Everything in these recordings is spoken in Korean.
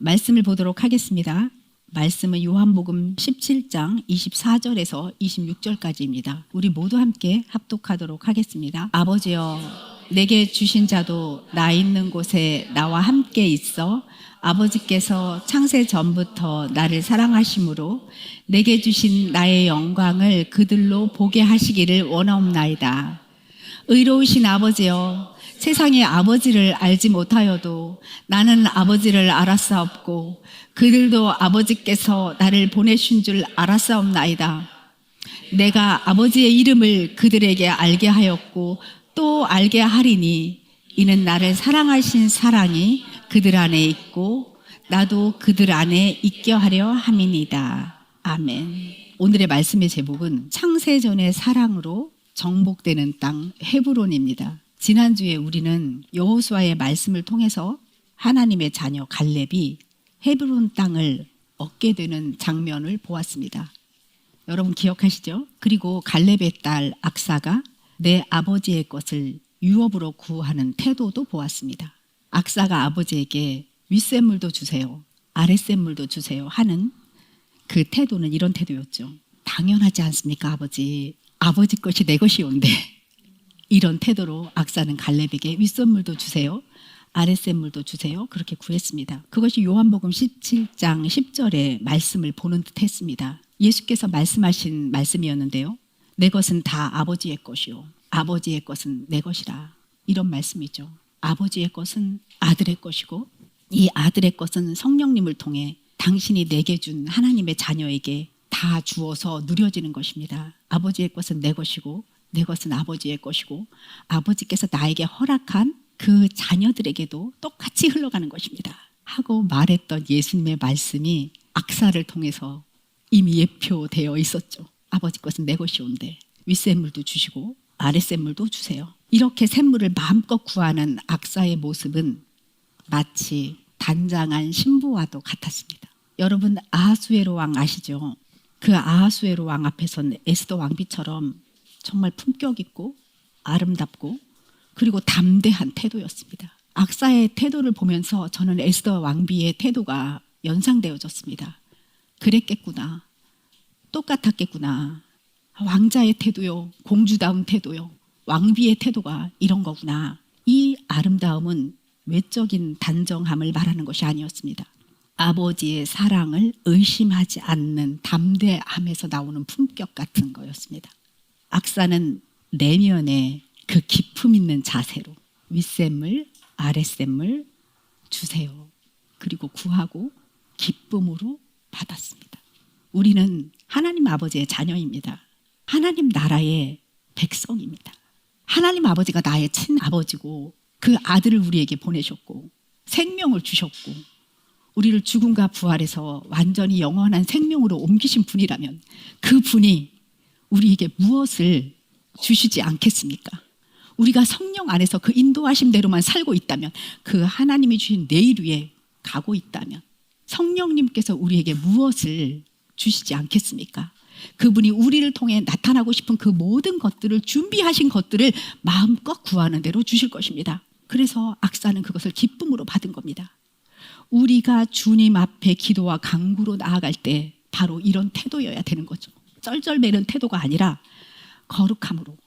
말씀을 보도록 하겠습니다. 말씀은 요한복음 17장 24절에서 26절까지입니다. 우리 모두 함께 합독하도록 하겠습니다. 아버지여, 내게 주신 자도 나 있는 곳에 나와 함께 있어 아버지께서 창세 전부터 나를 사랑하심으로 내게 주신 나의 영광을 그들로 보게 하시기를 원하옵나이다. 의로우신 아버지여, 세상의 아버지를 알지 못하여도 나는 아버지를 알았사옵고 그들도 아버지께서 나를 보내신 줄 알았사옵나이다. 내가 아버지의 이름을 그들에게 알게 하였고 또 알게 하리니 이는 나를 사랑하신 사랑이 그들 안에 있고 나도 그들 안에 있게 하려 함이니이다. 아멘. 오늘의 말씀의 제목은 창세전의 사랑으로 정복되는 땅 헤브론입니다. 지난주에 우리는 여호수아의 말씀을 통해서 하나님의 자녀 갈렙이 헤브론 땅을 얻게 되는 장면을 보았습니다. 여러분 기억하시죠? 그리고 갈렙의 딸 악사가 내 아버지의 것을 유업으로 구하는 태도도 보았습니다. 악사가 아버지에게 윗샘물도 주세요, 아랫샘물도 주세요 하는 그 태도는 이런 태도였죠. 당연하지 않습니까 아버지? 아버지 것이 내 것이온데. 이런 태도로 악사는 갈렙에게 윗선물도 주세요, 아랫샘물도 주세요 그렇게 구했습니다. 그것이 요한복음 17장 10절의 말씀을 보는 듯 했습니다. 예수께서 말씀하신 말씀이었는데요, 내 것은 다 아버지의 것이요 아버지의 것은 내 것이라, 이런 말씀이죠. 아버지의 것은 아들의 것이고 이 아들의 것은 성령님을 통해 당신이 내게 준 하나님의 자녀에게 다 주어서 누려지는 것입니다. 아버지의 것은 내 것이고 내 것은 아버지의 것이고 아버지께서 나에게 허락한 그 자녀들에게도 똑같이 흘러가는 것입니다 하고 말했던 예수님의 말씀이 악사를 통해서 이미 예표되어 있었죠. 아버지 것은 내 것이온데 윗샘물도 주시고 아랫샘물도 주세요. 이렇게 샘물을 마음껏 구하는 악사의 모습은 마치 단장한 신부와도 같았습니다. 여러분 아하수에로 왕 아시죠? 그 아하수에로 왕 앞에선 에스더 왕비처럼 정말 품격 있고 아름답고 그리고 담대한 태도였습니다. 악사의 태도를 보면서 저는 에스더 왕비의 태도가 연상되어졌습니다. 그랬겠구나, 똑같았겠구나, 왕자의 태도요, 공주다운 태도요, 왕비의 태도가 이런 거구나. 이 아름다움은 외적인 단정함을 말하는 것이 아니었습니다. 아버지의 사랑을 의심하지 않는 담대함에서 나오는 품격 같은 거였습니다. 악사는 내면에 그 기품 있는 자세로 윗샘물, 아랫샘물 주세요. 그리고 구하고 기쁨으로 받았습니다. 우리는 하나님 아버지의 자녀입니다. 하나님 나라의 백성입니다. 하나님 아버지가 나의 친아버지고 그 아들을 우리에게 보내셨고 생명을 주셨고 우리를 죽음과 부활해서 완전히 영원한 생명으로 옮기신 분이라면 그 분이 우리에게 무엇을 주시지 않겠습니까? 우리가 성령 안에서 그 인도하심대로만 살고 있다면, 그 하나님이 주신 내일 위에 가고 있다면 성령님께서 우리에게 무엇을 주시지 않겠습니까? 그분이 우리를 통해 나타나고 싶은 그 모든 것들을, 준비하신 것들을 마음껏 구하는 대로 주실 것입니다. 그래서 악사는 그것을 기쁨으로 받은 겁니다. 우리가 주님 앞에 기도와 간구로 나아갈 때 바로 이런 태도여야 되는 거죠. 쩔쩔매는 태도가 아니라 거룩함으로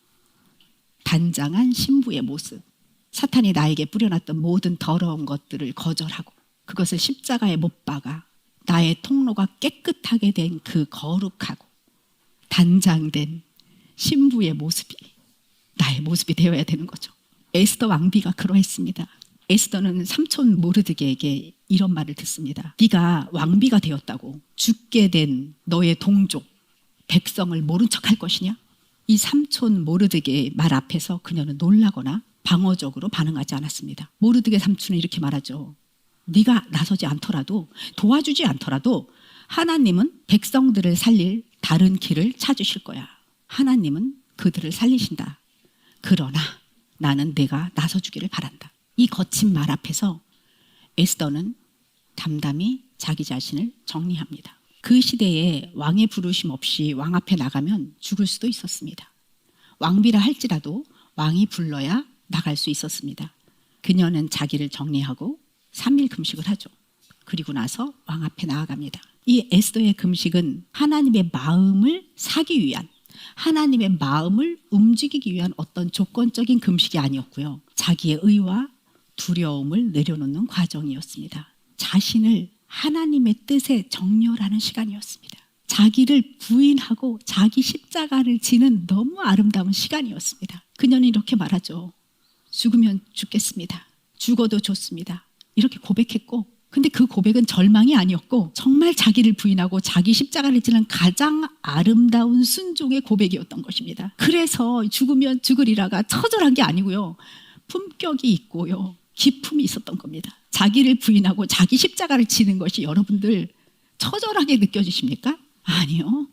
단장한 신부의 모습. 사탄이 나에게 뿌려놨던 모든 더러운 것들을 거절하고 그것을 십자가에 못 박아 나의 통로가 깨끗하게 된 그 거룩하고 단장된 신부의 모습이 나의 모습이 되어야 되는 거죠. 에스더 왕비가 그러했습니다. 에스더는 삼촌 모르드게에게 이런 말을 듣습니다. 네가 왕비가 되었다고 죽게 된 너의 동족 백성을 모른 척할 것이냐? 이 삼촌 모르드게의 말 앞에서 그녀는 놀라거나 방어적으로 반응하지 않았습니다. 모르드게 삼촌은 이렇게 말하죠. 네가 나서지 않더라도, 도와주지 않더라도 하나님은 백성들을 살릴 다른 길을 찾으실 거야. 하나님은 그들을 살리신다. 그러나 나는 내가 나서주기를 바란다. 이 거친 말 앞에서 에스더는 담담히 자기 자신을 정리합니다. 그 시대에 왕의 부르심 없이 왕 앞에 나가면 죽을 수도 있었습니다. 왕비라 할지라도 왕이 불러야 나갈 수 있었습니다. 그녀는 자기를 정리하고 3일 금식을 하죠. 그리고 나서 왕 앞에 나아갑니다. 이 에스더의 금식은 하나님의 마음을 사기 위한, 하나님의 마음을 움직이기 위한 어떤 조건적인 금식이 아니었고요. 자기의 의와 두려움을 내려놓는 과정이었습니다. 자신을 하나님의 뜻에 정렬하는 시간이었습니다. 자기를 부인하고 자기 십자가를 지는 너무 아름다운 시간이었습니다. 그녀는 이렇게 말하죠. 죽으면 죽겠습니다. 죽어도 좋습니다. 이렇게 고백했고, 근데 그 고백은 절망이 아니었고 정말 자기를 부인하고 자기 십자가를 지는 가장 아름다운 순종의 고백이었던 것입니다. 그래서 죽으면 죽으리라가 처절한 게 아니고요. 품격이 있고요. 기품이 있었던 겁니다. 자기를 부인하고 자기 십자가를 지는 것이 여러분들 처절하게 느껴지십니까? 아니요.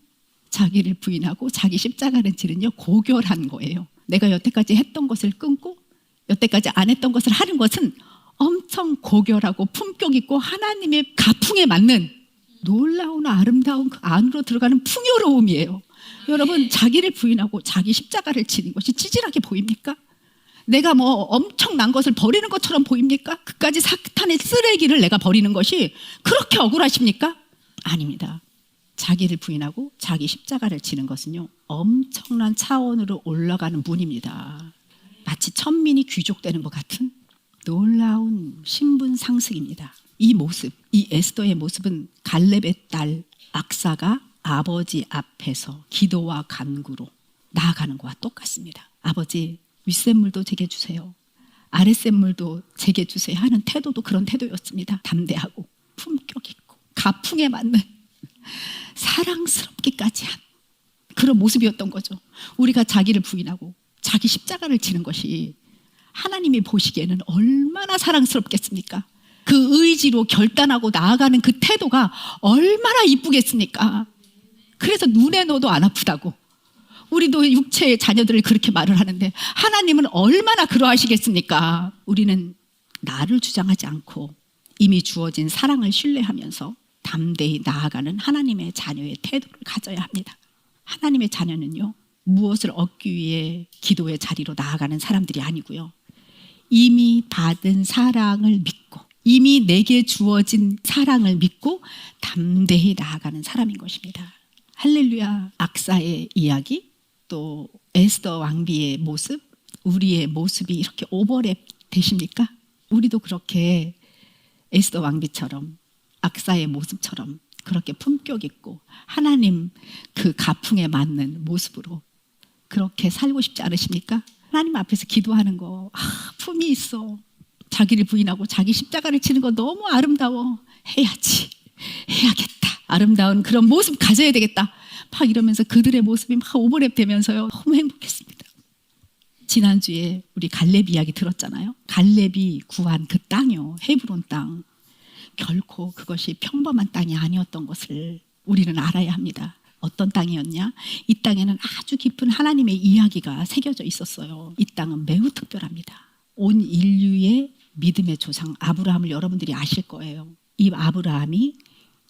자기를 부인하고 자기 십자가를 지는요, 고결한 거예요. 내가 여태까지 했던 것을 끊고 여태까지 안 했던 것을 하는 것은 엄청 고결하고 품격 있고 하나님의 가풍에 맞는 놀라운 아름다운 그 안으로 들어가는 풍요로움이에요. 여러분, 자기를 부인하고 자기 십자가를 지는 것이 찌질하게 보입니까? 내가 뭐 엄청난 것을 버리는 것처럼 보입니까? 그까지 사탄의 쓰레기를 내가 버리는 것이 그렇게 억울하십니까? 아닙니다. 자기를 부인하고 자기 십자가를 지는 것은요, 엄청난 차원으로 올라가는 문입니다. 마치 천민이 귀족되는 것 같은 놀라운 신분 상승입니다. 이 모습, 이 에스더의 모습은 갈렙의 딸 악사가 아버지 앞에서 기도와 간구로 나아가는 것과 똑같습니다. 아버지, 윗샘물도 제게 주세요. 아랫샘물도 제게 주세요 하는 태도도 그런 태도였습니다. 담대하고 품격 있고 가풍에 맞는 사랑스럽기까지 한 그런 모습이었던 거죠. 우리가 자기를 부인하고 자기 십자가를 지는 것이 하나님이 보시기에는 얼마나 사랑스럽겠습니까? 그 의지로 결단하고 나아가는 그 태도가 얼마나 이쁘겠습니까? 그래서 눈에 넣어도 안 아프다고. 우리도 육체의 자녀들을 그렇게 말을 하는데 하나님은 얼마나 그러하시겠습니까? 우리는 나를 주장하지 않고 이미 주어진 사랑을 신뢰하면서 담대히 나아가는 하나님의 자녀의 태도를 가져야 합니다. 하나님의 자녀는요, 무엇을 얻기 위해 기도의 자리로 나아가는 사람들이 아니고요. 이미 받은 사랑을 믿고 이미 내게 주어진 사랑을 믿고 담대히 나아가는 사람인 것입니다. 할렐루야. 악사의 이야기, 또 에스더 왕비의 모습, 우리의 모습이 이렇게 오버랩 되십니까? 우리도 그렇게 에스더 왕비처럼 악사의 모습처럼 그렇게 품격 있고 하나님 그 가풍에 맞는 모습으로 그렇게 살고 싶지 않으십니까? 하나님 앞에서 기도하는 거 품이 있어. 자기를 부인하고 자기 십자가를 지는 거 너무 아름다워. 해야지. 해야겠다. 아름다운 그런 모습 가져야 되겠다. 막 이러면서 그들의 모습이 막 오버랩 되면서요. 너무 행복했습니다. 지난주에 우리 갈렙 이야기 들었잖아요. 갈렙이 구한 그 땅이요. 헤브론 땅. 결코 그것이 평범한 땅이 아니었던 것을 우리는 알아야 합니다. 어떤 땅이었냐? 이 땅에는 아주 깊은 하나님의 이야기가 새겨져 있었어요. 이 땅은 매우 특별합니다. 온 인류의 믿음의 조상 아브라함을 여러분들이 아실 거예요. 이 아브라함이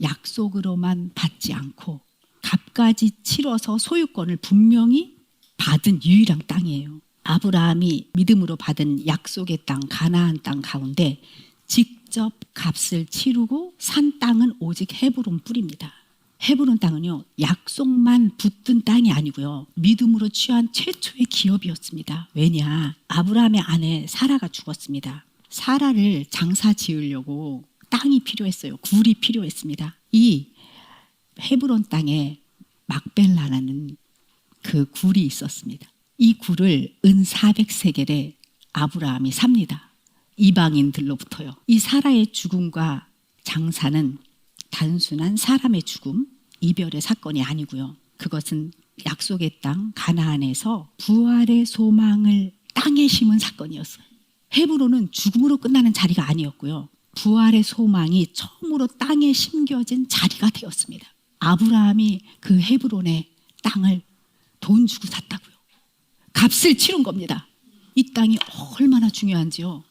약속으로만 받지 않고 값까지 치러서 소유권을 분명히 받은 유일한 땅이에요. 아브라함이 믿음으로 받은 약속의 땅, 가나안 땅 가운데 직접 값을 치르고 산 땅은 오직 헤브론 뿔입니다. 헤브론 땅은요, 약속만 붙든 땅이 아니고요, 믿음으로 취한 최초의 기업이었습니다. 왜냐? 아브라함의 아내 사라가 죽었습니다. 사라를 장사 지으려고 땅이 필요했어요. 굴이 필요했습니다. 이 헤브론 땅에 막벨라라는 그 굴이 있었습니다. 이 굴을 은 400세겔에 아브라함이 삽니다. 이방인들로부터요. 이 사라의 죽음과 장사는 단순한 사람의 죽음, 이별의 사건이 아니고요. 그것은 약속의 땅 가나안에서 부활의 소망을 땅에 심은 사건이었어요. 헤브론은 죽음으로 끝나는 자리가 아니었고요. 부활의 소망이 처음으로 땅에 심겨진 자리가 되었습니다. 아브라함이 그 헤브론의 땅을 돈 주고 샀다고요. 값을 치른 겁니다. 이 땅이 얼마나 중요한지요.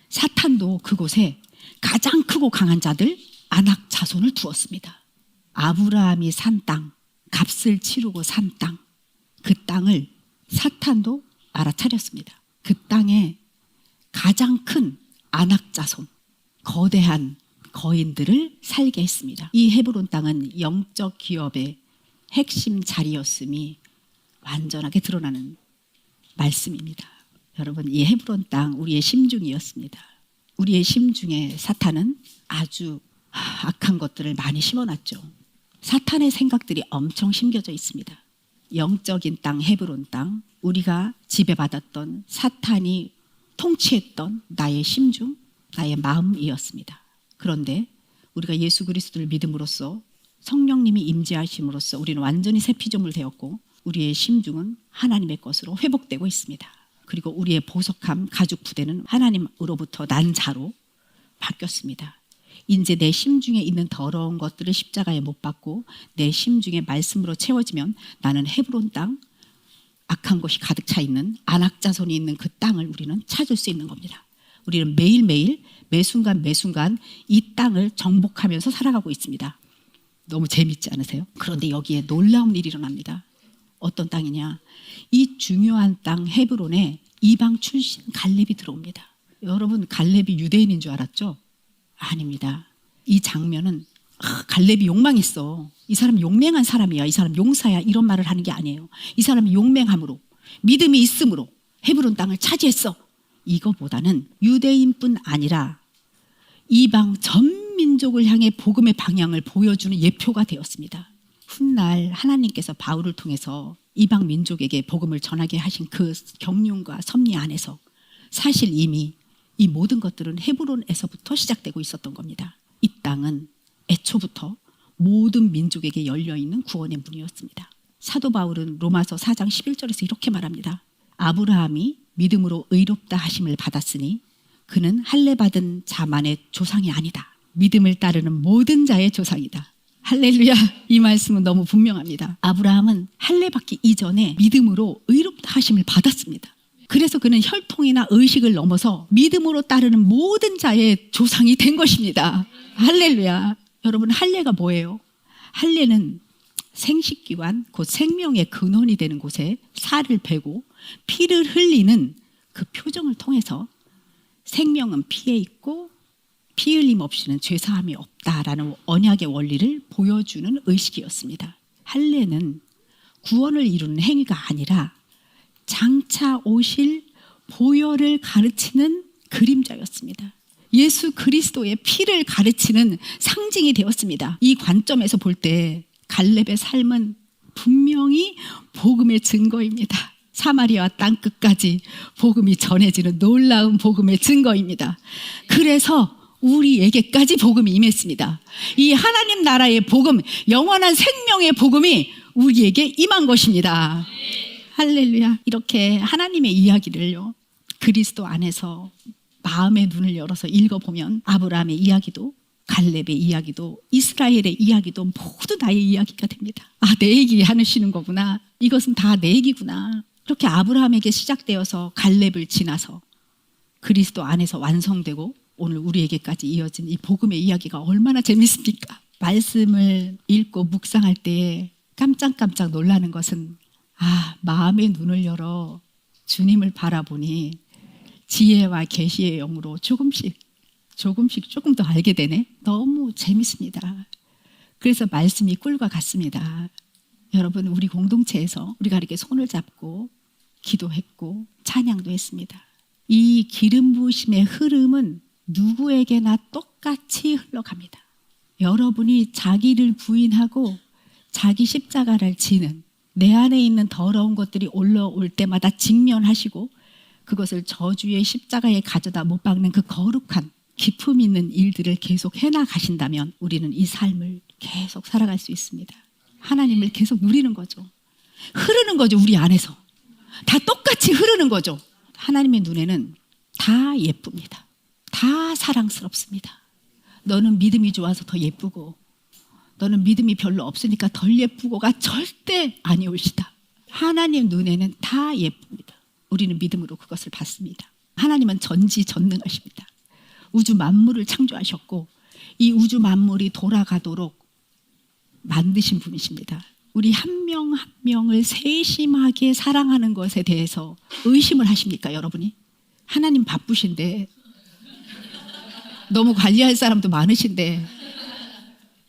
사탄도 그곳에 가장 크고 강한 자들, 아낙 자손을 두었습니다. 아브라함이 산 땅, 값을 치르고 산 땅, 그 땅을 사탄도 알아차렸습니다. 그 땅에 가장 큰 아낙 자손, 거대한 거인들을 살게 했습니다. 이 헤브론 땅은 영적 기업의 핵심 자리였음이 완전하게 드러나는 말씀입니다. 여러분, 이 헤브론 땅 우리의 심중이었습니다. 우리의 심중에 사탄은 아주 악한 것들을 많이 심어놨죠. 사탄의 생각들이 엄청 심겨져 있습니다. 영적인 땅, 헤브론 땅, 우리가 지배받았던 사탄이 통치했던 나의 심중, 나의 마음이었습니다. 그런데 우리가 예수 그리스도를 믿음으로써 성령님이 임재하심으로써 우리는 완전히 새 피조물 되었고 우리의 심중은 하나님의 것으로 회복되고 있습니다. 그리고 우리의 보석함, 가죽 부대는 하나님으로부터 난 자로 바뀌었습니다. 이제 내 심중에 있는 더러운 것들을 십자가에 못 박고 내 심중에 말씀으로 채워지면 나는 헤브론 땅, 악한 것이 가득 차 있는 안악자손이 있는 그 땅을 우리는 찾을 수 있는 겁니다. 우리는 매일매일 매순간 매순간 이 땅을 정복하면서 살아가고 있습니다. 너무 재밌지 않으세요? 그런데 여기에 놀라운 일이 일어납니다. 어떤 땅이냐? 이 중요한 땅 헤브론에 이방 출신 갈렙이 들어옵니다. 여러분, 갈렙이 유대인인 줄 알았죠? 아닙니다. 이 장면은 갈렙이 용맹했어. 이 사람 용맹한 사람이야. 이 사람 용사야. 이런 말을 하는 게 아니에요. 이 사람이 용맹함으로 믿음이 있음으로 헤브론 땅을 차지했어. 이거보다는 유대인뿐 아니라 이방 전 민족을 향해 복음의 방향을 보여주는 예표가 되었습니다. 훗날 하나님께서 바울을 통해서 이방 민족에게 복음을 전하게 하신 그 경륜과 섭리 안에서 사실 이미 이 모든 것들은 헤브론에서부터 시작되고 있었던 겁니다. 이 땅은 애초부터 모든 민족에게 열려있는 구원의 문이었습니다. 사도 바울은 로마서 4장 11절에서 이렇게 말합니다. 아브라함이 믿음으로 의롭다 하심을 받았으니 그는 할례 받은 자만의 조상이 아니다. 믿음을 따르는 모든 자의 조상이다. 할렐루야. 이 말씀은 너무 분명합니다. 아브라함은 할례 받기 이전에 믿음으로 의롭다 하심을 받았습니다. 그래서 그는 혈통이나 의식을 넘어서 믿음으로 따르는 모든 자의 조상이 된 것입니다. 할렐루야. 여러분, 할례가 뭐예요? 할례는 생식기관, 곧 생명의 근원이 되는 곳에 살을 베고 피를 흘리는 그 표정을 통해서 생명은 피에 있고 피 흘림 없이는 죄사함이 없다라는 언약의 원리를 보여주는 의식이었습니다. 할례는 구원을 이루는 행위가 아니라 장차 오실 보혈을 가르치는 그림자였습니다. 예수 그리스도의 피를 가르치는 상징이 되었습니다. 이 관점에서 볼 때 갈렙의 삶은 분명히 복음의 증거입니다. 사마리아 땅 끝까지 복음이 전해지는 놀라운 복음의 증거입니다. 그래서 우리에게까지 복음이 임했습니다. 이 하나님 나라의 복음, 영원한 생명의 복음이 우리에게 임한 것입니다. 할렐루야. 이렇게 하나님의 이야기를요, 그리스도 안에서 마음의 눈을 열어서 읽어보면 아브라함의 이야기도 갈렙의 이야기도 이스라엘의 이야기도 모두 나의 이야기가 됩니다. 아, 내 얘기 하시는 거구나. 이것은 다 내 얘기구나. 이렇게 아브라함에게 시작되어서 갈렙을 지나서 그리스도 안에서 완성되고 오늘 우리에게까지 이어진 이 복음의 이야기가 얼마나 재밌습니까? 말씀을 읽고 묵상할 때 깜짝깜짝 놀라는 것은 마음의 눈을 열어 주님을 바라보니 지혜와 계시의 영으로 조금씩 조금 더 알게 되네. 너무 재밌습니다. 그래서 말씀이 꿀과 같습니다. 여러분, 우리 공동체에서 우리가 이렇게 손을 잡고 기도했고 찬양도 했습니다. 이 기름 부으심의 흐름은 누구에게나 똑같이 흘러갑니다. 여러분이 자기를 부인하고 자기 십자가를 지는 내 안에 있는 더러운 것들이 올라올 때마다 직면하시고 그것을 저주의 십자가에 가져다 못 박는 그 거룩한 기품 있는 일들을 계속 해나가신다면 우리는 이 삶을 계속 살아갈 수 있습니다. 하나님을 계속 누리는 거죠. 흐르는 거죠. 우리 안에서 다 똑같이 흐르는 거죠. 하나님의 눈에는 다 예쁩니다. 다 사랑스럽습니다. 너는 믿음이 좋아서 더 예쁘고 너는 믿음이 별로 없으니까 덜 예쁘고가 절대 아니올시다. 하나님 눈에는 다 예쁩니다. 우리는 믿음으로 그것을 받습니다. 하나님은 전지전능하십니다. 우주 만물을 창조하셨고 이 우주 만물이 돌아가도록 만드신 분이십니다. 우리 한 명 한 명을 세심하게 사랑하는 것에 대해서 의심을 하십니까, 여러분이? 하나님 바쁘신데 너무 관리할 사람도 많으신데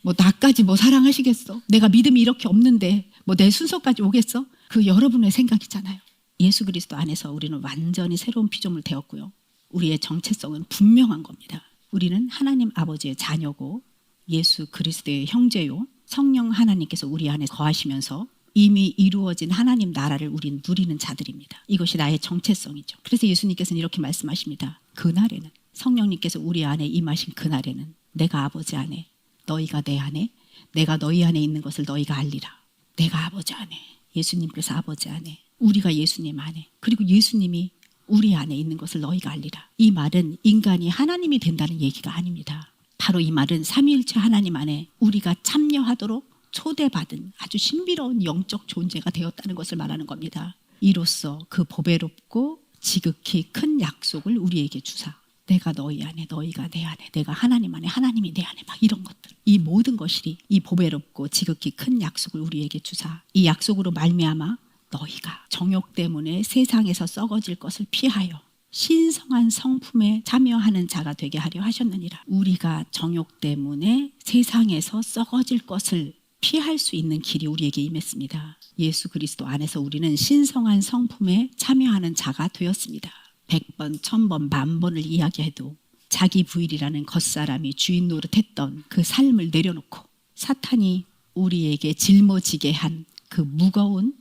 뭐 나까지 뭐 사랑하시겠어? 내가 믿음이 이렇게 없는데 뭐 내 순서까지 오겠어? 그 여러분의 생각이잖아요. 예수 그리스도 안에서 우리는 완전히 새로운 피조물 되었고요. 우리의 정체성은 분명한 겁니다. 우리는 하나님 아버지의 자녀고 예수 그리스도의 형제요. 성령 하나님께서 우리 안에 거하시면서 이미 이루어진 하나님 나라를 우린 누리는 자들입니다. 이것이 나의 정체성이죠. 그래서 예수님께서는 이렇게 말씀하십니다. 그날에는 성령님께서 우리 안에 임하신 그날에는 내가 아버지 안에 너희가 내 안에 내가 너희 안에 있는 것을 너희가 알리라. 내가 아버지 안에 예수님께서 아버지 안에 우리가 예수님 안에 그리고 예수님이 우리 안에 있는 것을 너희가 알리라. 이 말은 인간이 하나님이 된다는 얘기가 아닙니다. 바로 이 말은 삼위일체 하나님 안에 우리가 참여하도록 초대받은 아주 신비로운 영적 존재가 되었다는 것을 말하는 겁니다. 이로써 그 보배롭고 지극히 큰 약속을 우리에게 주사 내가 너희 안에 너희가 내 안에 내가 하나님 안에 하나님이 내 안에 막 이런 것들 이 모든 것이 이 보배롭고 지극히 큰 약속을 우리에게 주사 이 약속으로 말미암아 너희가 정욕 때문에 세상에서 썩어질 것을 피하여 신성한 성품에 참여하는 자가 되게 하려 하셨느니라. 우리가 정욕 때문에 세상에서 썩어질 것을 피할 수 있는 길이 우리에게 임했습니다. 예수 그리스도 안에서 우리는 신성한 성품에 참여하는 자가 되었습니다. 100번, 1000번, 10,000번을 이야기해도 자기 부일이라는 겉사람이 주인 노릇했던 그 삶을 내려놓고 사탄이 우리에게 짊어지게 한 그 무거운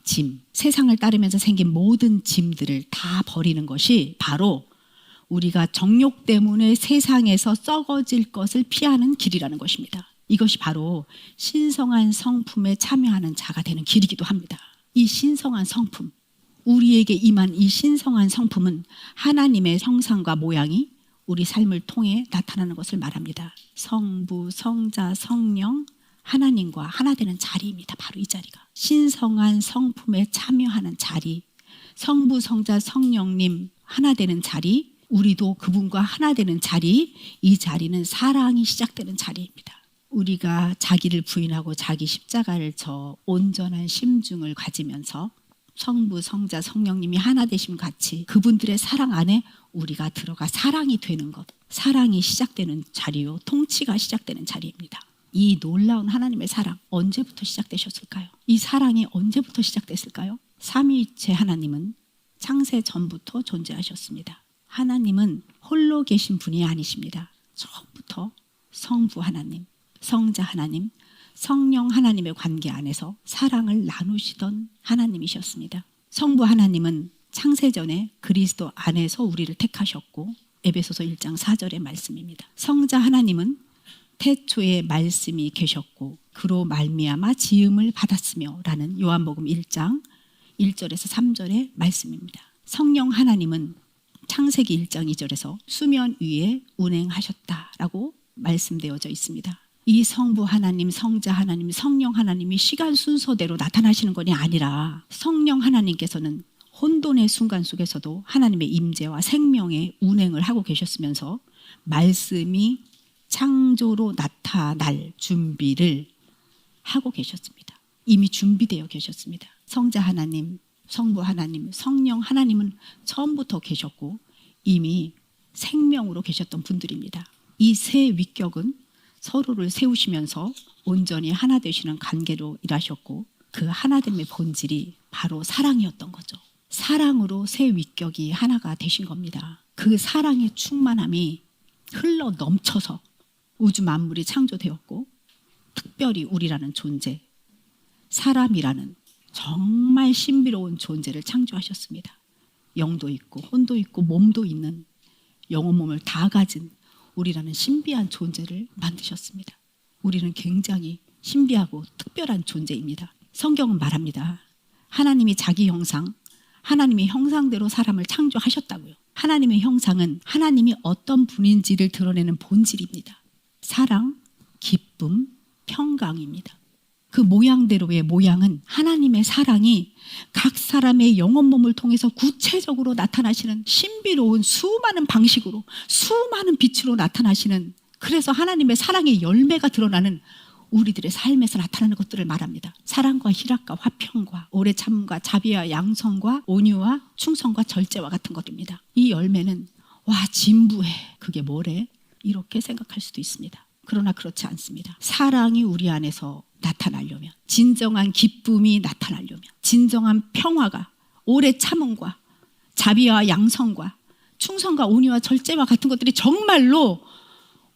짐, 세상을 따르면서 생긴 모든 짐들을 다 버리는 것이 바로 우리가 정욕 때문에 세상에서 썩어질 것을 피하는 길이라는 것입니다. 이것이 바로 신성한 성품에 참여하는 자가 되는 길이기도 합니다. 이 신성한 성품, 우리에게 임한 이 신성한 성품은 하나님의 형상과 모양이 우리 삶을 통해 나타나는 것을 말합니다. 성부, 성자, 성령, 하나님과 하나 되는 자리입니다. 바로 이 자리가. 신성한 성품에 참여하는 자리, 성부, 성자, 성령님 하나 되는 자리, 우리도 그분과 하나 되는 자리, 이 자리는 사랑이 시작되는 자리입니다. 우리가 자기를 부인하고 자기 십자가를 져 온전한 심중을 가지면서 성부, 성자, 성령님이 하나 되심 같이 그분들의 사랑 안에 우리가 들어가 사랑이 되는 것, 사랑이 시작되는 자리요, 통치가 시작되는 자리입니다. 이 놀라운 하나님의 사랑 언제부터 시작되셨을까요? 이 사랑이 언제부터 시작됐을까요? 삼위일체 하나님은 창세 전부터 존재하셨습니다. 하나님은 홀로 계신 분이 아니십니다. 처음부터 성부 하나님, 성자 하나님, 성령 하나님의 관계 안에서 사랑을 나누시던 하나님이셨습니다. 성부 하나님은 창세전에 그리스도 안에서 우리를 택하셨고 에베소서 1장 4절의 말씀입니다. 성자 하나님은 태초에 말씀이 계셨고 그로 말미암아 지음을 받았으며 라는 요한복음 1장 1절에서 3절의 말씀입니다. 성령 하나님은 창세기 1장 2절에서 수면 위에 운행하셨다라고 말씀되어져 있습니다. 이 성부 하나님, 성자 하나님, 성령 하나님이 시간 순서대로 나타나시는 것이 아니라 성령 하나님께서는 혼돈의 순간 속에서도 하나님의 임재와 생명의 운행을 하고 계셨으면서 말씀이 창조로 나타날 준비를 하고 계셨습니다. 이미 준비되어 계셨습니다. 성자 하나님, 성부 하나님, 성령 하나님은 처음부터 계셨고 이미 생명으로 계셨던 분들입니다. 이 세 위격은 서로를 세우시면서 온전히 하나 되시는 관계로 일하셨고 그 하나됨의 본질이 바로 사랑이었던 거죠. 사랑으로 세 위격이 하나가 되신 겁니다. 그 사랑의 충만함이 흘러 넘쳐서 우주 만물이 창조되었고 특별히 우리라는 존재, 사람이라는 정말 신비로운 존재를 창조하셨습니다. 영도 있고 혼도 있고 몸도 있는 영혼 몸을 다 가진 우리라는 신비한 존재를 만드셨습니다. 우리는 굉장히 신비하고 특별한 존재입니다. 성경은 말합니다. 하나님이 자기 형상, 하나님의 형상대로 사람을 창조하셨다고요. 하나님의 형상은 하나님이 어떤 분인지를 드러내는 본질입니다. 사랑, 기쁨, 평강입니다. 그 모양대로의 모양은 하나님의 사랑이 각 사람의 영혼 몸을 통해서 구체적으로 나타나시는 신비로운 수많은 방식으로 수많은 빛으로 나타나시는, 그래서 하나님의 사랑의 열매가 드러나는 우리들의 삶에서 나타나는 것들을 말합니다. 사랑과 희락과 화평과 오래 참음과 자비와 양성과 온유와 충성과 절제와 같은 것입니다. 이 열매는 와 진부해. 그게 뭐래? 이렇게 생각할 수도 있습니다. 그러나 그렇지 않습니다. 사랑이 우리 안에서 나타나려면, 진정한 기쁨이 나타나려면, 진정한 평화가, 오래 참음과 자비와 양성과 충성과 온유와 절제와 같은 것들이 정말로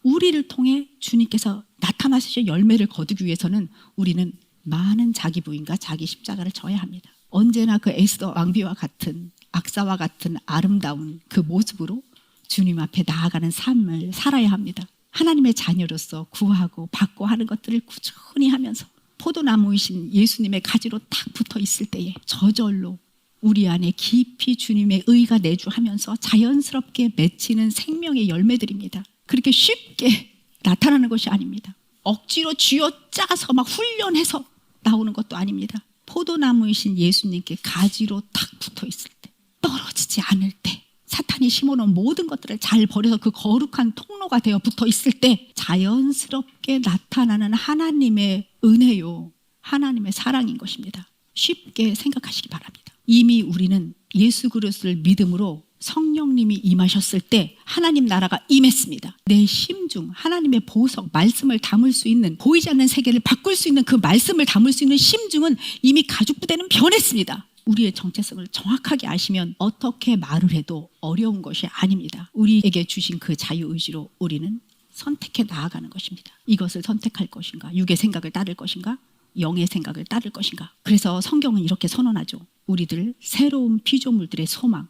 우리를 통해 주님께서 나타나셔 열매를 거두기 위해서는 우리는 많은 자기 부인과 자기 십자가를 져야 합니다. 언제나 그 에스더 왕비와 같은, 악사와 같은 아름다운 그 모습으로 주님 앞에 나아가는 삶을 살아야 합니다. 하나님의 자녀로서 구하고 받고 하는 것들을 꾸준히 하면서 포도나무이신 예수님의 가지로 딱 붙어 있을 때에 저절로 우리 안에 깊이 주님의 의가 내주하면서 자연스럽게 맺히는 생명의 열매들입니다. 그렇게 쉽게 나타나는 것이 아닙니다. 억지로 쥐어짜서 막 훈련해서 나오는 것도 아닙니다. 포도나무이신 예수님께 가지로 딱 붙어 있을 때, 떨어지지 않을 때, 사탄이 심어놓은 모든 것들을 잘 버려서 그 거룩한 통로가 되어 붙어 있을 때 자연스럽게 나타나는 하나님의 은혜요, 하나님의 사랑인 것입니다. 쉽게 생각하시기 바랍니다. 이미 우리는 예수 그리스도를 믿음으로 성령님이 임하셨을 때 하나님 나라가 임했습니다. 내 심중, 하나님의 보석, 말씀을 담을 수 있는, 보이지 않는 세계를 바꿀 수 있는 그 말씀을 담을 수 있는 심중은 이미 가죽부대는 변했습니다. 우리의 정체성을 정확하게 아시면 어떻게 말을 해도 어려운 것이 아닙니다. 우리에게 주신 그 자유의지로 우리는 선택해 나아가는 것입니다. 이것을 선택할 것인가? 육의 생각을 따를 것인가? 영의 생각을 따를 것인가? 그래서 성경은 이렇게 선언하죠. 우리들 새로운 피조물들의 소망,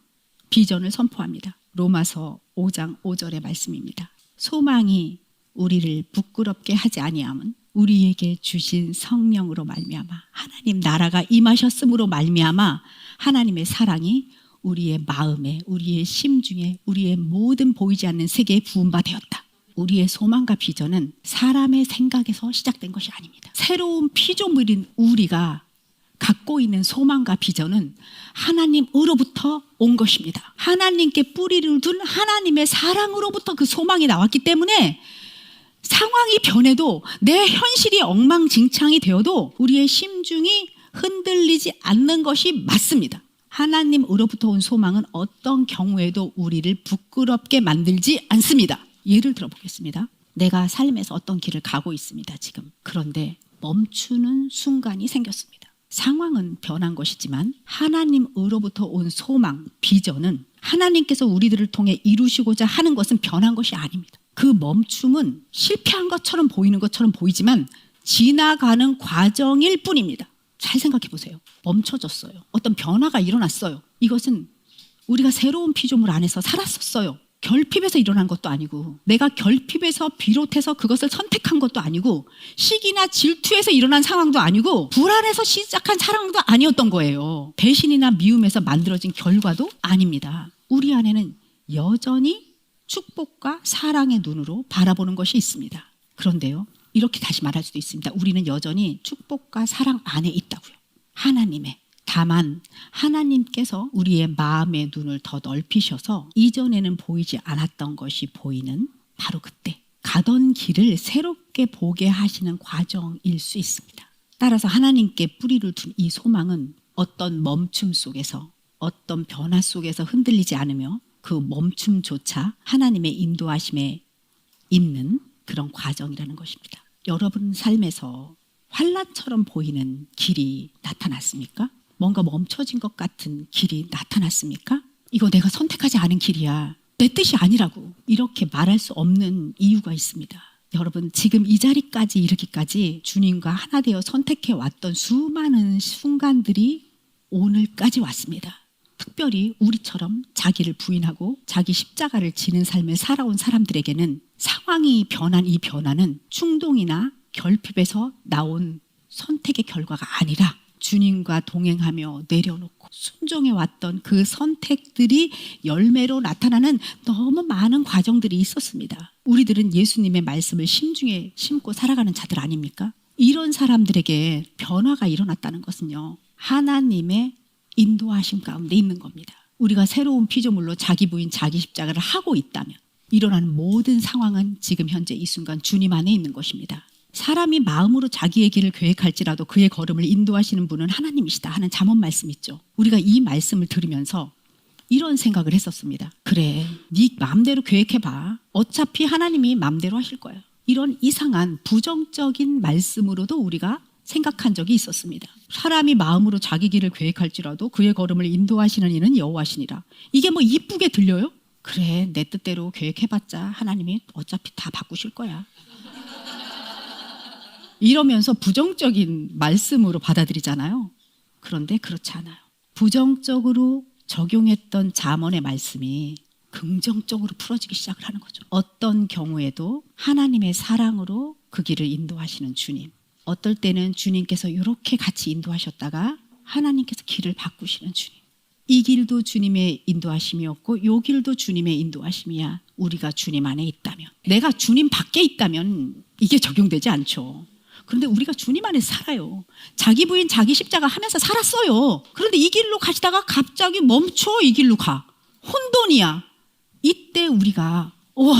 비전을 선포합니다. 로마서 5장 5절의 말씀입니다. 소망이 우리를 부끄럽게 하지 아니함은 우리에게 주신 성령으로 말미암아 하나님 나라가 임하셨음으로 말미암아 하나님의 사랑이 우리의 마음에, 우리의 심중에, 우리의 모든 보이지 않는 세계에 부은 바 되었다. 우리의 소망과 비전은 사람의 생각에서 시작된 것이 아닙니다. 새로운 피조물인 우리가 갖고 있는 소망과 비전은 하나님으로부터 온 것입니다. 하나님께 뿌리를 둔 하나님의 사랑으로부터 그 소망이 나왔기 때문에 상황이 변해도 내 현실이 엉망진창이 되어도 우리의 심중이 흔들리지 않는 것이 맞습니다. 하나님으로부터 온 소망은 어떤 경우에도 우리를 부끄럽게 만들지 않습니다. 예를 들어보겠습니다. 내가 삶에서 어떤 길을 가고 있습니다. 지금. 그런데 멈추는 순간이 생겼습니다. 상황은 변한 것이지만 하나님으로부터 온 소망, 비전은 하나님께서 우리들을 통해 이루시고자 하는 것은 변한 것이 아닙니다. 그 멈춤은 실패한 것처럼 보이는 것처럼 보이지만 지나가는 과정일 뿐입니다. 잘 생각해 보세요. 멈춰졌어요. 어떤 변화가 일어났어요. 이것은 우리가 새로운 피조물 안에서 살았었어요. 결핍에서 일어난 것도 아니고 내가 결핍에서 비롯해서 그것을 선택한 것도 아니고 시기나 질투에서 일어난 상황도 아니고 불안해서 시작한 상황도 아니었던 거예요. 배신이나 미움에서 만들어진 결과도 아닙니다. 우리 안에는 여전히 축복과 사랑의 눈으로 바라보는 것이 있습니다. 그런데요, 이렇게 다시 말할 수도 있습니다. 우리는 여전히 축복과 사랑 안에 있다고요. 하나님의. 다만 하나님께서 우리의 마음의 눈을 더 넓히셔서 이전에는 보이지 않았던 것이 보이는 바로 그때 가던 길을 새롭게 보게 하시는 과정일 수 있습니다. 따라서 하나님께 뿌리를 둔 이 소망은 어떤 멈춤 속에서, 어떤 변화 속에서 흔들리지 않으며 그 멈춤조차 하나님의 인도하심에 있는 그런 과정이라는 것입니다. 여러분 삶에서 환란처럼 보이는 길이 나타났습니까? 뭔가 멈춰진 것 같은 길이 나타났습니까? 이거 내가 선택하지 않은 길이야. 내 뜻이 아니라고. 이렇게 말할 수 없는 이유가 있습니다. 여러분, 지금 이 자리까지 이르기까지 주님과 하나 되어 선택해 왔던 수많은 순간들이 오늘까지 왔습니다. 특별히 우리처럼 자기를 부인하고 자기 십자가를 지는 삶을 살아온 사람들에게는 상황이 변한 이 변화는 충동이나 결핍에서 나온 선택의 결과가 아니라 주님과 동행하며 내려놓고 순종해왔던 그 선택들이 열매로 나타나는 너무 많은 과정들이 있었습니다. 우리들은 예수님의 말씀을 심중에 심고 살아가는 자들 아닙니까? 이런 사람들에게 변화가 일어났다는 것은요, 하나님의 인도하심 가운데 있는 겁니다. 우리가 새로운 피조물로 자기 부인 자기 십자가를 하고 있다면 일어나는 모든 상황은 지금 현재 이 순간 주님 안에 있는 것입니다. 사람이 마음으로 자기의 길을 계획할지라도 그의 걸음을 인도하시는 분은 하나님이시다 하는 잠언 말씀 있죠. 우리가 이 말씀을 들으면서 이런 생각을 했었습니다. 그래, 네 마음대로 계획해봐. 어차피 하나님이 마음대로 하실 거야. 이런 이상한 부정적인 말씀으로도 우리가 생각한 적이 있었습니다. 사람이 마음으로 자기 길을 계획할지라도 그의 걸음을 인도하시는 이는 여호와시니라. 이게 뭐 이쁘게 들려요? 그래, 내 뜻대로 계획해봤자 하나님이 어차피 다 바꾸실 거야. 이러면서 부정적인 말씀으로 받아들이잖아요. 그런데 그렇지 않아요. 부정적으로 적용했던 잠언의 말씀이 긍정적으로 풀어지기 시작을 하는 거죠. 어떤 경우에도 하나님의 사랑으로 그 길을 인도하시는 주님. 어떨 때는 주님께서 이렇게 같이 인도하셨다가 하나님께서 길을 바꾸시는 주님. 이 길도 주님의 인도하심이었고 이 길도 주님의 인도하심이야. 우리가 주님 안에 있다면. 내가 주님 밖에 있다면 이게 적용되지 않죠. 그런데 우리가 주님 안에 살아요. 자기 부인 자기 십자가 하면서 살았어요. 그런데 이 길로 가시다가 갑자기 멈춰. 이 길로 가. 혼돈이야. 이때 우리가 와,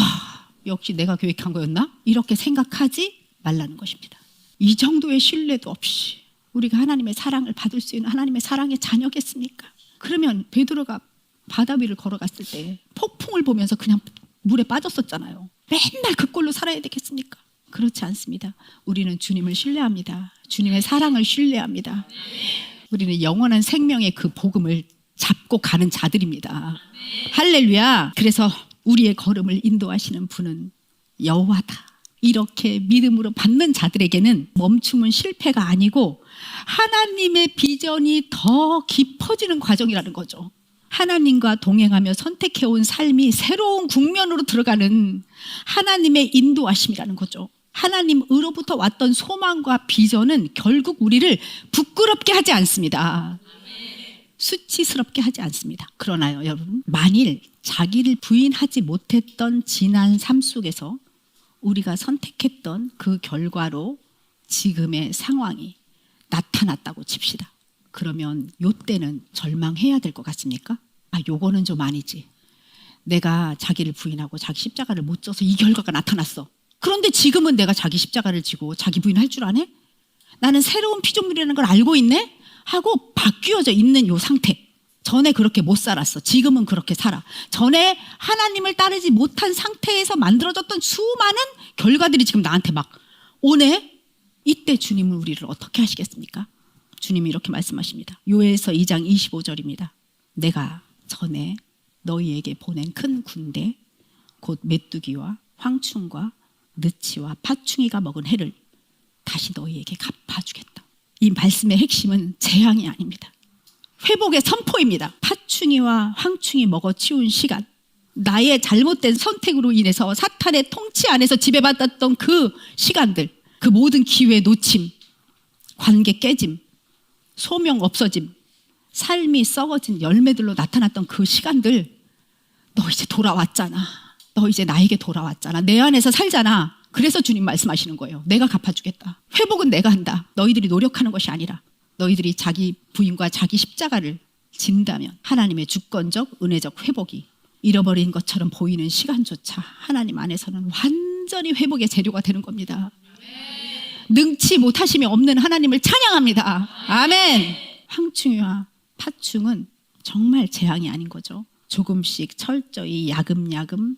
역시 내가 계획한 거였나? 이렇게 생각하지 말라는 것입니다. 이 정도의 신뢰도 없이 우리가 하나님의 사랑을 받을 수 있는 하나님의 사랑의 자녀겠습니까? 그러면 베드로가 바다 위를 걸어갔을 때 폭풍을 보면서 그냥 물에 빠졌었잖아요. 맨날 그 꼴로 살아야 되겠습니까? 그렇지 않습니다. 우리는 주님을 신뢰합니다. 주님의 사랑을 신뢰합니다. 우리는 영원한 생명의 그 복음을 잡고 가는 자들입니다. 할렐루야. 그래서 우리의 걸음을 인도하시는 분은 여호와다. 이렇게 믿음으로 받는 자들에게는 멈춤은 실패가 아니고 하나님의 비전이 더 깊어지는 과정이라는 거죠. 하나님과 동행하며 선택해온 삶이 새로운 국면으로 들어가는 하나님의 인도하심이라는 거죠. 하나님으로부터 왔던 소망과 비전은 결국 우리를 부끄럽게 하지 않습니다. 수치스럽게 하지 않습니다. 그러나요, 여러분, 만일 자기를 부인하지 못했던 지난 삶 속에서 우리가 선택했던 그 결과로 지금의 상황이 나타났다고 칩시다. 그러면 요때는 절망해야 될 것 같습니까? 아, 요거는 좀 아니지. 내가 자기를 부인하고 자기 십자가를 못 져서 이 결과가 나타났어. 그런데 지금은 내가 자기 십자가를 지고 자기 부인할 줄 아네? 나는 새로운 피조물이라는 걸 알고 있네? 하고 바뀌어져 있는 요 상태. 전에 그렇게 못 살았어. 지금은 그렇게 살아. 전에 하나님을 따르지 못한 상태에서 만들어졌던 수많은 결과들이 지금 나한테 막 오네? 이때 주님은 우리를 어떻게 하시겠습니까? 주님이 이렇게 말씀하십니다. 요엘서 2장 25절입니다. 내가 전에 너희에게 보낸 큰 군대 곧 메뚜기와 황충과 느치와 파충이가 먹은 해를 다시 너희에게 갚아주겠다. 이 말씀의 핵심은 재앙이 아닙니다. 회복의 선포입니다. 파충이와 황충이 먹어치운 시간, 나의 잘못된 선택으로 인해서 사탄의 통치 안에서 지배받았던 그 시간들, 그 모든 기회 놓침, 관계 깨짐, 소명 없어짐, 삶이 썩어진 열매들로 나타났던 그 시간들, 너 이제 돌아왔잖아. 너 이제 나에게 돌아왔잖아. 내 안에서 살잖아. 그래서 주님 말씀하시는 거예요. 내가 갚아주겠다. 회복은 내가 한다. 너희들이 노력하는 것이 아니라 너희들이 자기 부인과 자기 십자가를 진다면 하나님의 주권적 은혜적 회복이 잃어버린 것처럼 보이는 시간조차 하나님 안에서는 완전히 회복의 재료가 되는 겁니다. 능치 못하심이 없는 하나님을 찬양합니다. 아멘. 황충이와 파충은 정말 재앙이 아닌 거죠. 조금씩 철저히 야금야금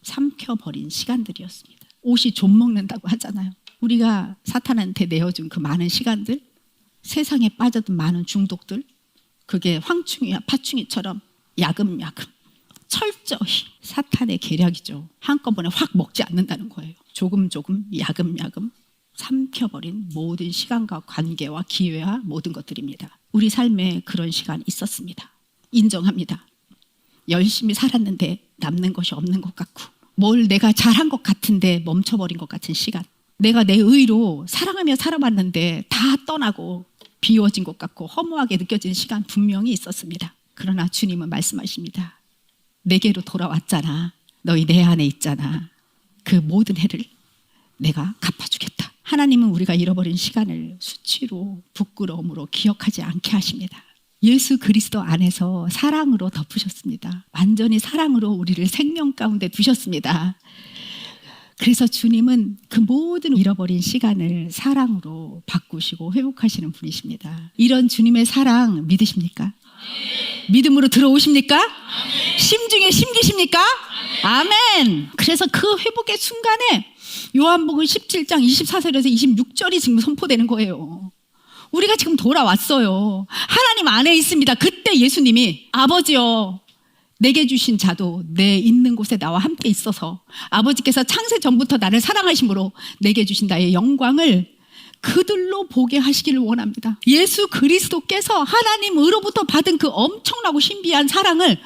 삼켜버린 시간들이었습니다. 옷이 좀 먹는다고 하잖아요. 우리가 사탄한테 내어준 그 많은 시간들, 세상에 빠졌던 많은 중독들, 그게 황충이와 파충이처럼 야금야금 철저히 사탄의 계략이죠. 한꺼번에 확 먹지 않는다는 거예요. 조금 야금야금 삼켜버린 모든 시간과 관계와 기회와 모든 것들입니다. 우리 삶에 그런 시간 있었습니다. 인정합니다. 열심히 살았는데 남는 것이 없는 것 같고, 뭘 내가 잘한 것 같은데 멈춰버린 것 같은 시간, 내가 내 의로 사랑하며 살아왔는데 다 떠나고 비워진 것 같고 허무하게 느껴지는 시간 분명히 있었습니다. 그러나 주님은 말씀하십니다. 내게로 돌아왔잖아. 너희 내 안에 있잖아. 그 모든 해를 내가 갚아주겠다. 하나님은 우리가 잃어버린 시간을 수치로 부끄러움으로 기억하지 않게 하십니다. 예수 그리스도 안에서 사랑으로 덮으셨습니다. 완전히 사랑으로 우리를 생명 가운데 두셨습니다. 그래서 주님은 그 모든 잃어버린 시간을 사랑으로 바꾸시고 회복하시는 분이십니다. 이런 주님의 사랑 믿으십니까? 믿음으로 들어오십니까? 심중에 심기십니까? 아멘. 그래서 그 회복의 순간에 요한복음 17장 24절에서 26절이 지금 선포되는 거예요. 우리가 지금 돌아왔어요. 하나님 안에 있습니다. 그때 예수님이 아버지여 내게 주신 자도 내 있는 곳에 나와 함께 있어서 아버지께서 창세 전부터 나를 사랑하심으로 내게 주신 나의 영광을 그들로 보게 하시기를 원합니다. 예수 그리스도께서 하나님으로부터 받은 그 엄청나고 신비한 사랑을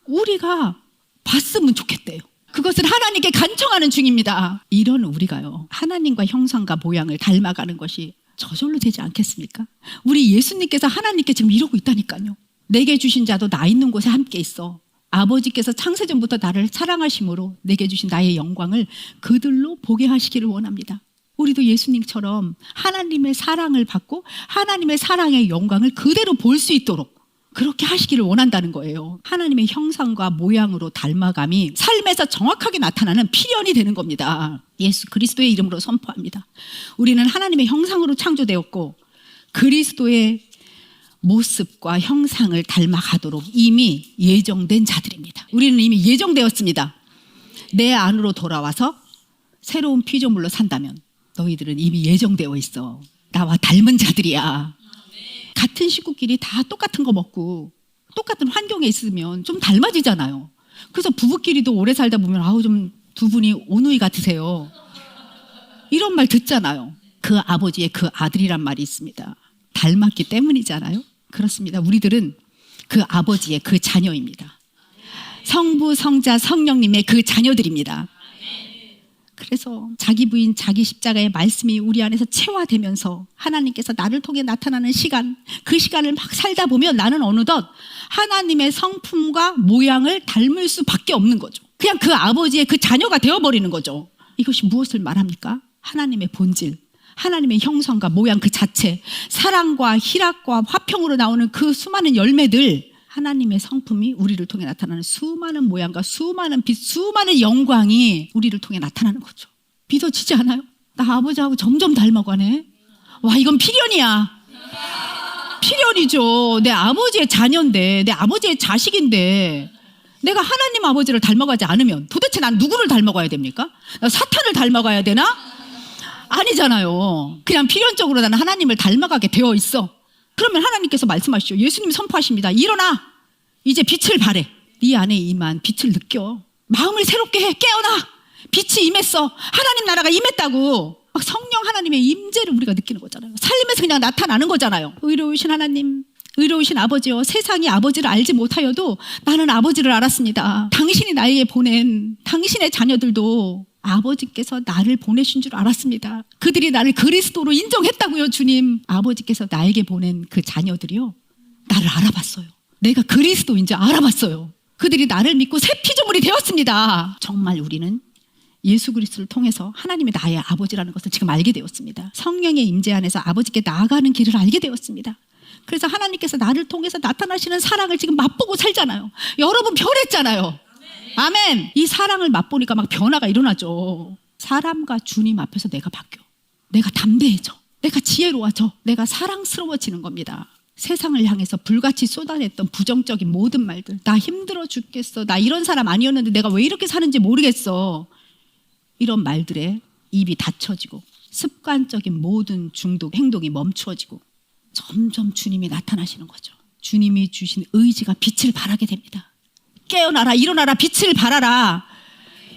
우리가 봤으면 좋겠대요. 그것을 하나님께 간청하는 중입니다. 이런 우리가요, 하나님과 형상과 모양을 닮아가는 것이 저절로 되지 않겠습니까? 우리 예수님께서 하나님께 지금 이러고 있다니까요. 내게 주신 자도 나 있는 곳에 함께 있어. 아버지께서 창세전부터 나를 사랑하심으로 내게 주신 나의 영광을 그들로 보게 하시기를 원합니다. 우리도 예수님처럼 하나님의 사랑을 받고 하나님의 사랑의 영광을 그대로 볼 수 있도록 그렇게 하시기를 원한다는 거예요. 하나님의 형상과 모양으로 닮아감이 삶에서 정확하게 나타나는 필연이 되는 겁니다. 예수 그리스도의 이름으로 선포합니다. 우리는 하나님의 형상으로 창조되었고 그리스도의 모습과 형상을 닮아가도록 이미 예정된 자들입니다. 우리는 이미 예정되었습니다. 내 안으로 돌아와서 새로운 피조물로 산다면 너희들은 이미 예정되어 있어. 나와 닮은 자들이야. 같은 식구끼리 다 똑같은 거 먹고 똑같은 환경에 있으면 좀 닮아지잖아요. 그래서 부부끼리도 오래 살다 보면 아우 좀 두 분이 오누이 같으세요. 이런 말 듣잖아요. 그 아버지의 그 아들이란 말이 있습니다. 닮았기 때문이잖아요. 그렇습니다. 우리들은 그 아버지의 그 자녀입니다. 성부, 성자, 성령님의 그 자녀들입니다. 그래서 자기 부인, 자기 십자가의 말씀이 우리 안에서 체화되면서 하나님께서 나를 통해 나타나는 시간, 그 시간을 막 살다 보면 나는 어느덧 하나님의 성품과 모양을 닮을 수밖에 없는 거죠. 그냥 그 아버지의 그 자녀가 되어버리는 거죠. 이것이 무엇을 말합니까? 하나님의 본질, 하나님의 형상과 모양 그 자체, 사랑과 희락과 화평으로 나오는 그 수많은 열매들, 하나님의 성품이 우리를 통해 나타나는 수많은 모양과 수많은 빛, 수많은 영광이 우리를 통해 나타나는 거죠. 믿어지지 않아요? 나 아버지하고 점점 닮아가네. 와, 이건 필연이야. 필연이죠. 내 아버지의 자녀인데, 내 아버지의 자식인데 내가 하나님 아버지를 닮아가지 않으면 도대체 난 누구를 닮아가야 됩니까? 나 사탄을 닮아가야 되나? 아니잖아요. 그냥 필연적으로 나는 하나님을 닮아가게 되어 있어. 그러면 하나님께서 말씀하시죠. 예수님이 선포하십니다. 일어나. 이제 빛을 발해. 네 안에 임한 빛을 느껴. 마음을 새롭게 해. 깨어나. 빛이 임했어. 하나님 나라가 임했다고. 막 성령 하나님의 임재를 우리가 느끼는 거잖아요. 삶에서 그냥 나타나는 거잖아요. 의로우신 하나님, 의로우신 아버지요. 세상이 아버지를 알지 못하여도 나는 아버지를 알았습니다. 당신이 나에게 보낸 당신의 자녀들도 아버지께서 나를 보내신 줄 알았습니다. 그들이 나를 그리스도로 인정했다고요. 주님, 아버지께서 나에게 보낸 그 자녀들이요, 나를 알아봤어요. 내가 그리스도인지 알아봤어요. 그들이 나를 믿고 새 피조물이 되었습니다. 정말 우리는 예수 그리스도를 통해서 하나님이 나의 아버지라는 것을 지금 알게 되었습니다. 성령의 임재 안에서 아버지께 나아가는 길을 알게 되었습니다. 그래서 하나님께서 나를 통해서 나타나시는 사랑을 지금 맛보고 살잖아요. 여러분 변했잖아요. 아멘. 이 사랑을 맛보니까 막 변화가 일어나죠. 사람과 주님 앞에서 내가 바뀌어. 내가 담대해져. 내가 지혜로워져. 내가 사랑스러워지는 겁니다. 세상을 향해서 불같이 쏟아냈던 부정적인 모든 말들, 나 힘들어 죽겠어, 나 이런 사람 아니었는데 내가 왜 이렇게 사는지 모르겠어, 이런 말들에 입이 닫혀지고 습관적인 모든 중독 행동이 멈추어지고 점점 주님이 나타나시는 거죠. 주님이 주신 의지가 빛을 발하게 됩니다. 깨어나라, 일어나라, 빛을 발하라.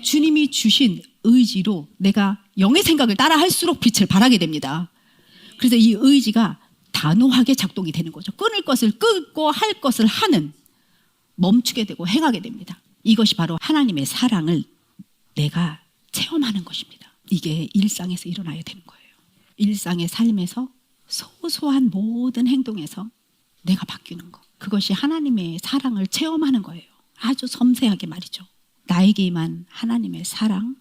주님이 주신 의지로 내가 영의 생각을 따라 할수록 빛을 발하게 됩니다. 그래서 이 의지가 단호하게 작동이 되는 거죠. 끊을 것을 끊고 할 것을 하는, 멈추게 되고 행하게 됩니다. 이것이 바로 하나님의 사랑을 내가 체험하는 것입니다. 이게 일상에서 일어나야 되는 거예요. 일상의 삶에서 소소한 모든 행동에서 내가 바뀌는 것, 그것이 하나님의 사랑을 체험하는 거예요. 아주 섬세하게 말이죠. 나에게 임한 하나님의 사랑,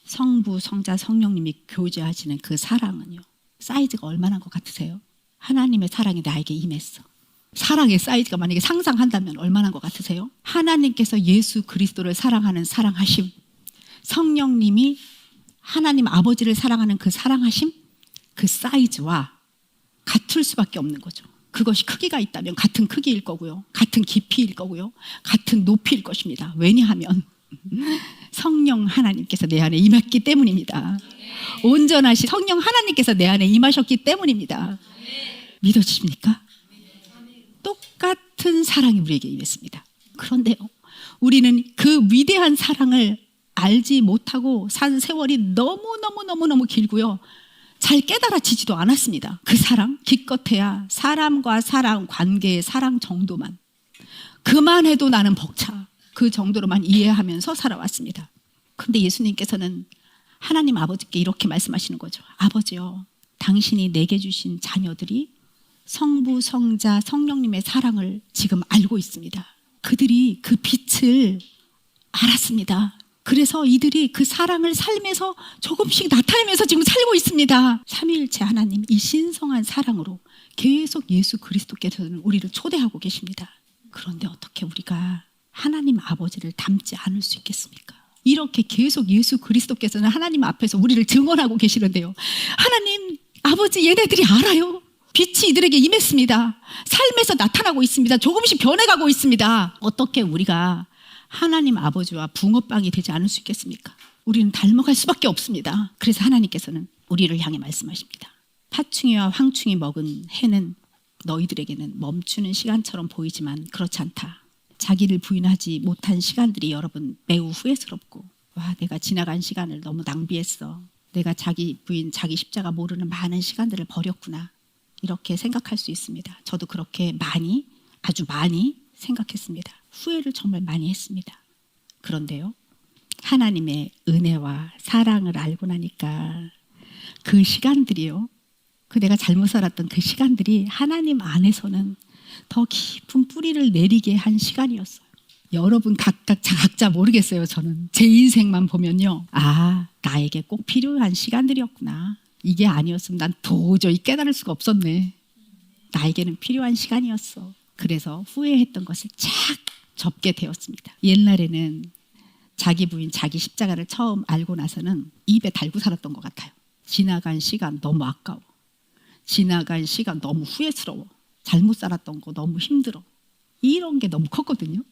성부, 성자, 성령님이 교제하시는 그 사랑은요, 사이즈가 얼마나 것 같으세요? 하나님의 사랑이 나에게 임했어. 사랑의 사이즈가 만약에 상상한다면 얼마나 것 같으세요? 하나님께서 예수 그리스도를 사랑하는 사랑하심, 성령님이 하나님 아버지를 사랑하는 그 사랑하심, 그 사이즈와 같을 수밖에 없는 거죠. 그것이 크기가 있다면 같은 크기일 거고요. 같은 깊이일 거고요. 같은 높이일 것입니다. 왜냐하면 성령 하나님께서 내 안에 임했기 때문입니다. 온전하신 성령 하나님께서 내 안에 임하셨기 때문입니다. 믿어지십니까? 똑같은 사랑이 우리에게 임했습니다. 그런데요, 우리는 그 위대한 사랑을 알지 못하고 산 세월이 너무너무 길고요, 잘 깨달아지지도 않았습니다. 그 사랑, 기껏해야 사람과 사람 관계의 사랑 정도만, 그만해도 나는 벅차, 그 정도로만 이해하면서 살아왔습니다. 근데 예수님께서는 하나님 아버지께 이렇게 말씀하시는 거죠. 아버지요, 당신이 내게 주신 자녀들이 성부, 성자, 성령님의 사랑을 지금 알고 있습니다. 그들이 그 빛을 알았습니다. 그래서 이들이 그 사랑을 삶에서 조금씩 나타내면서 지금 살고 있습니다. 삼위일체 하나님, 이 신성한 사랑으로 계속 예수 그리스도께서는 우리를 초대하고 계십니다. 그런데 어떻게 우리가 하나님 아버지를 닮지 않을 수 있겠습니까? 이렇게 계속 예수 그리스도께서는 하나님 앞에서 우리를 증언하고 계시는데요, 하나님 아버지, 얘네들이 알아요. 빛이 이들에게 임했습니다. 삶에서 나타나고 있습니다. 조금씩 변해가고 있습니다. 어떻게 우리가 하나님 아버지와 붕어빵이 되지 않을 수 있겠습니까? 우리는 닮아갈 수밖에 없습니다. 그래서 하나님께서는 우리를 향해 말씀하십니다. 파충이와 황충이 먹은 해는 너희들에게는 멈추는 시간처럼 보이지만 그렇지 않다. 자기를 부인하지 못한 시간들이 여러분 매우 후회스럽고, 와, 내가 지나간 시간을 너무 낭비했어. 내가 자기 부인, 자기 십자가 모르는 많은 시간들을 버렸구나. 이렇게 생각할 수 있습니다. 저도 그렇게 아주 많이 생각했습니다. 후회를 정말 많이 했습니다. 그런데요, 하나님의 은혜와 사랑을 알고 나니까 그 시간들이요, 그 내가 잘못 살았던 그 시간들이 하나님 안에서는 더 깊은 뿌리를 내리게 한 시간이었어요. 여러분 각자 모르겠어요. 저는 제 인생만 보면요, 아, 나에게 꼭 필요한 시간들이었구나. 이게 아니었으면 난 도저히 깨달을 수가 없었네. 나에게는 필요한 시간이었어. 그래서 후회했던 것을 착 접게 되었습니다. 옛날에는 자기 부인, 자기 십자가를 처음 알고 나서는 입에 달고 살았던 것 같아요. 지나간 시간 너무 아까워. 지나간 시간 너무 후회스러워. 잘못 살았던 거 너무 힘들어. 이런 게 너무 컸거든요.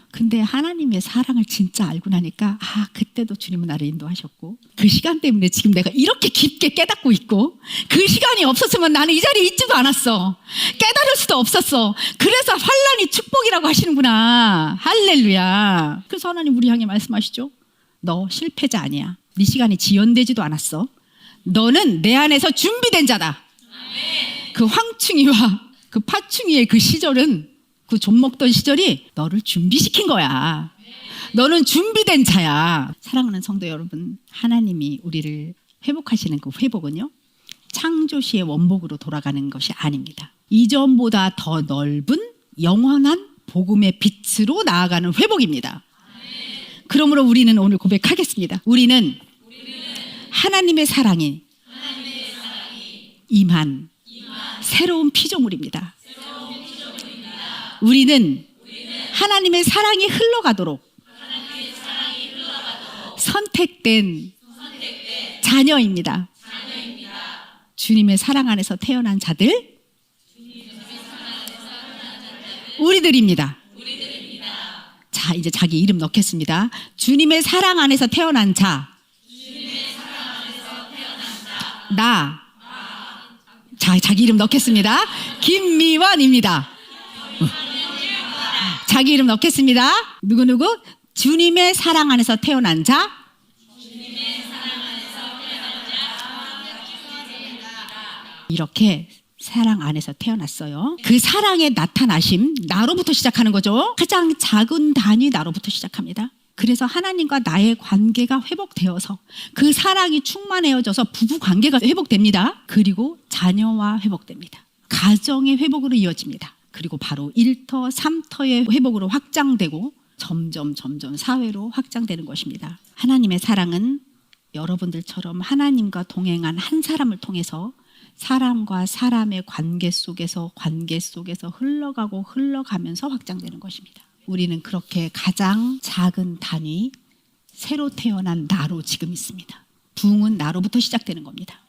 근데 하나님의 사랑을 진짜 알고 나니까, 아, 그때도 주님은 나를 인도하셨고, 그 시간 때문에 지금 내가 이렇게 깊게 깨닫고 있고, 그 시간이 없었으면 나는 이 자리에 있지도 않았어. 깨달을 수도 없었어. 그래서 환난이 축복이라고 하시는구나. 할렐루야. 그래서 하나님 우리 향해 말씀하시죠. 너 실패자 아니야. 네 시간이 지연되지도 않았어. 너는 내 안에서 준비된 자다. 그 황충이와 그 파충이의 그 시절은, 그 좀 먹던 시절이 너를 준비시킨 거야. 너는 준비된 자야. 사랑하는 성도 여러분, 하나님이 우리를 회복하시는 그 회복은요, 창조시의 원복으로 돌아가는 것이 아닙니다. 이전보다 더 넓은 영원한 복음의 빛으로 나아가는 회복입니다. 그러므로 우리는 오늘 고백하겠습니다. 우리는 하나님의 사랑이 임한 새로운 피조물입니다. 우리는 하나님의 사랑이 흘러가도록 선택된 자녀입니다. 주님의 사랑 안에서 태어난 자들, 우리들입니다. 자, 이제 자기 이름 넣겠습니다. 주님의 사랑 안에서 태어난 자, 나. 자, 자기 이름 넣겠습니다. 김미원입니다. 자기 이름 넣겠습니다. 누구누구? 주님의 사랑 안에서 태어난 자. 이렇게 사랑 안에서 태어났어요. 그 사랑의 나타나심, 나로부터 시작하는 거죠. 가장 작은 단위 나로부터 시작합니다. 그래서 하나님과 나의 관계가 회복되어서 그 사랑이 충만해져서 부부 관계가 회복됩니다. 그리고 자녀와 회복됩니다. 가정의 회복으로 이어집니다. 그리고 바로 1터, 3터의 회복으로 확장되고 점점 사회로 확장되는 것입니다. 하나님의 사랑은 여러분들처럼 하나님과 동행한 한 사람을 통해서 사람과 사람의 관계 속에서 흘러가면서 확장되는 것입니다. 우리는 그렇게 가장 작은 단위, 새로 태어난 나로 지금 있습니다. 부흥은 나로부터 시작되는 겁니다.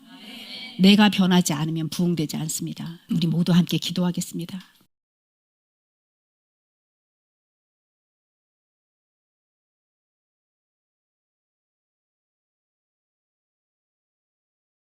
내가 변하지 않으면 부흥되지 않습니다. 우리 모두 함께 기도하겠습니다.